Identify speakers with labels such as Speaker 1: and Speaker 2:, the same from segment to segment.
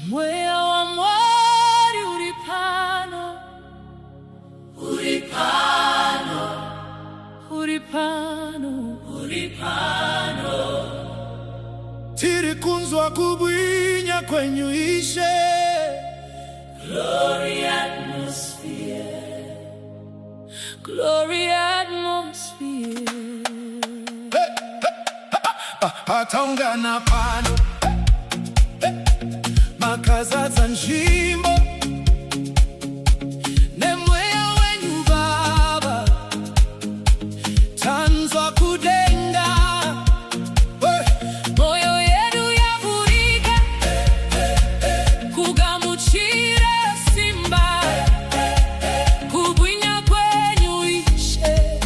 Speaker 1: Mweya wa mwari uri pano, uri pano, uri pano, uri pano.
Speaker 2: Tiri kunzwa kubwinya kwenyu ishe.
Speaker 1: Glory atmosphere, glory atmosphere.
Speaker 2: Ataungana pano makazaza njimbo ne mweya wenyu Baba tanzwa kudenga.
Speaker 1: Moyo yedu yavurika kugamuchira simba, kubwinya kwenyu ishe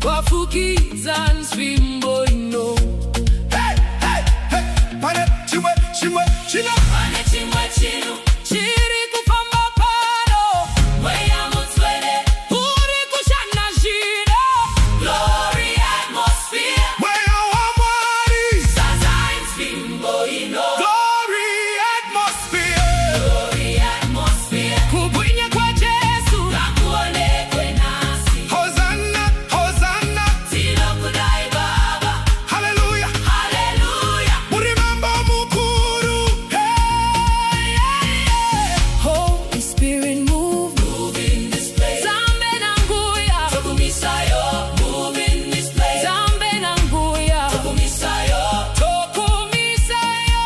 Speaker 1: kwafukiza nzvimbo ino.
Speaker 2: Pane chimwe chino,
Speaker 1: pane chimwe chino chiri kufamba pano. Mweya mutsvene uri kushanda zvino. Glory atmosphere,
Speaker 2: mweya wa mwari
Speaker 1: zaza nzvimbo ino.
Speaker 2: glory atmosphere.
Speaker 1: Glory atmosphere, kubwinya kwa Jesu ngakuonekwe nasi.
Speaker 2: Hosanna, Hosanna,
Speaker 1: Tinokudai Baba,
Speaker 2: hallelujah,
Speaker 1: haleluya.
Speaker 2: muri mambo mukuru.
Speaker 1: Holy Spirit move, move in this place. Zambe nanguya, tokumisayo. Move in this place. Zambe nanguya, tokumisayo, tokumisayo.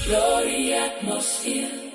Speaker 1: Glory atmosphere.